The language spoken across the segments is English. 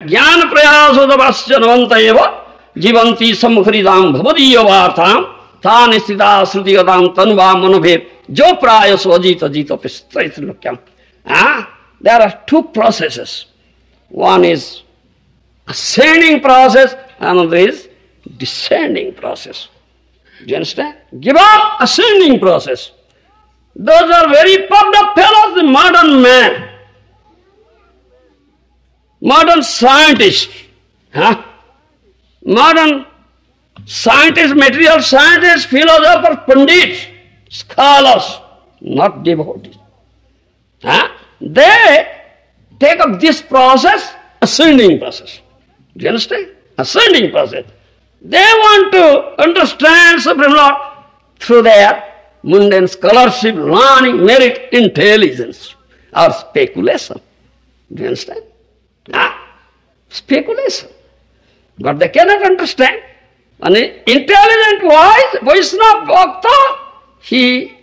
ज्ञान प्रयासोदवास्यनवन्तयेव जीवन्ति सम्मुखरिदां भवदीयवार्तां तान् स्थिता श्रुतिगतां तनुवां मनोभेद जो प्रायसो Ajit त्रैलोक्यम्. There are two processes. One is ascending process, another is descending process. Do you understand? Give up ascending process. Those are very puffed up fellows, the modern man. Modern scientist. Modern scientists, material scientists, philosophers, pundits, scholars, not devotees. They take up this process, ascending process. Do you understand? Ascending process. They want to understand Supreme Lord through their mundane scholarship, learning, merit, intelligence, or speculation. Do you understand? Speculation. But they cannot understand. An intelligent, wise Vaishnava Bhakta, he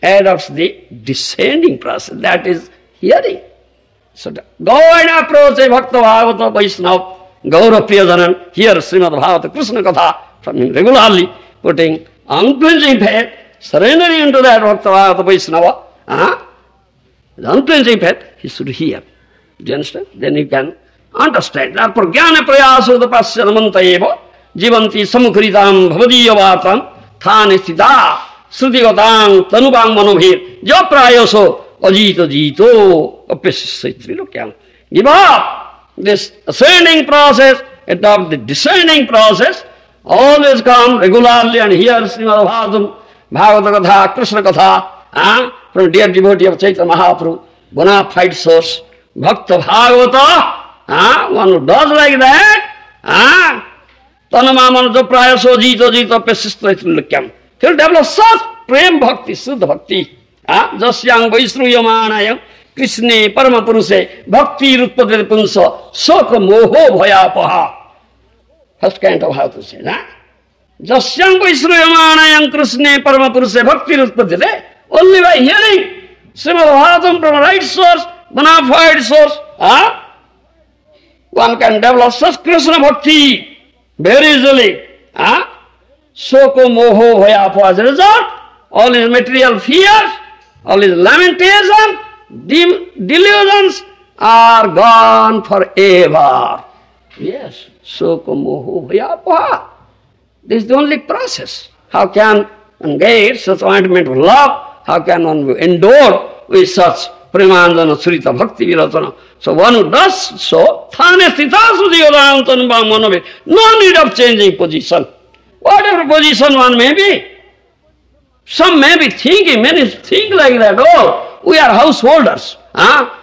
adopts the descending process, that is hearing. So go and approach a Bhakta Bhagavata Vaishnava, Gaura Priyajanan, hear Srimad Bhagavata Krishna Katha from him regularly, putting unflinching faith, surrendering into that Bhakta Bhagavata Vaishnava, with unflinching faith, he should hear. Do you understand? Then you can understand. Therefore, Jnana Prayaso the Pasyanamanta Eva, Jivanti Samukritam Bhavadiyavartam, Thane Sthita, Srutigatang, Tanubang Manobhir, Jo Prayaso, Ajito Jito, Apesitrilokyan. Give up this ascending process, adopt the descending process, always come regularly and hear Srimad Bhagavatam, Bhagavata Katha, Krishna Katha, from dear devotee of Chaitanya Mahaprabhu, bona fide source, Bhakta Bhagavata, one who does like that, Tanamaman Prayaso Jito Jito Pesistritulukyam. He'll develop such prem bhakti, Siddha bhakti. Jasyang Vaisruyamanayam Krishne Paramapuruse Bhakti Rutpadre Punsa Soka Moho Bhayapaha. First kind of how to say that. Jasyang Vaisruyamanayam Krishne Paramapuruse Bhakti Rutpadre. Only by hearing Srimad Bhagavatam from a right source, bona fide source, one can develop such Krishna bhakti very easily. Soko moho bhayapaha. As a result, all his material fears, all his lamentation, delusions are gone forever. Yes, soko moho bhayapaha. This is the only process. How can one get such ointment of love? How can one be endured with such Premanjana Surita Bhakti Virachana? So one who does so, Thane Sthita Sudhiyodanam Tanubam Manobe, no need of changing position. Whatever position one may be. Some may be thinking, many think like that, oh, we are householders,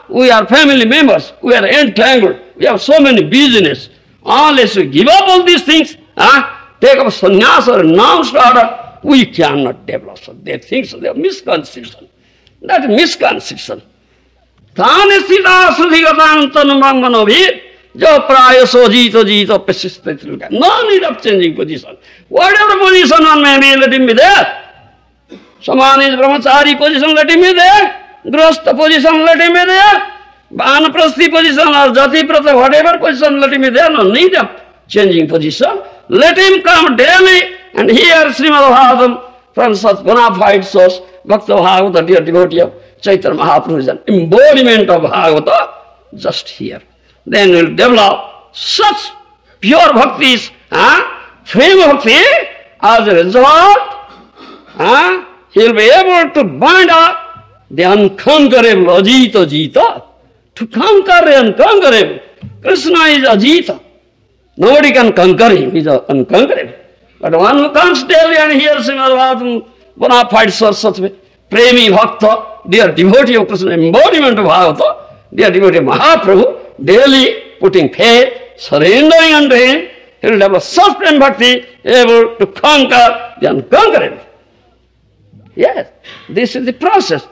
we are family members, we are entangled, we have so many business. Unless we give up all these things, take up sannyas or renounced order, we cannot develop. So they think so, they have misconception. That is misconception. Thane Sthita Sudhigatang Tanubam Manobhir, Jo Prayaso Jito Jito Pesistritulukyam. No need of changing position. Whatever position one may be, let him be there. Someone is brahmachari position, let him be there. Grahastha position, let him be there. Vanaprasthi position or jati prata, whatever position, let him be there. No need of changing position. Let him come daily and hear Srimad Bhagavatam from such bona fide source. Bhakta Bhagavata, dear devotee of Chaitanya Mahaprabhu, is an embodiment of Bhagavata. Just here. Then will develop such pure bhaktis, frame bhakti. As a result, he will be able to bind up the unconquerable, Ajita Jita, to conquer the unconquerable. Krishna is Ajita. Nobody can conquer him, he is unconquerable. But one who comes daily and hears Srimad Bhagavatam, bona fide source of Premi Bhakta, dear devotee of Krishna, embodiment of Bhagavata, dear devotee of Mahaprabhu, daily putting faith, surrendering unto him, he will develop such prem bhakti, able to conquer the unconquerable. Yes, this is the process.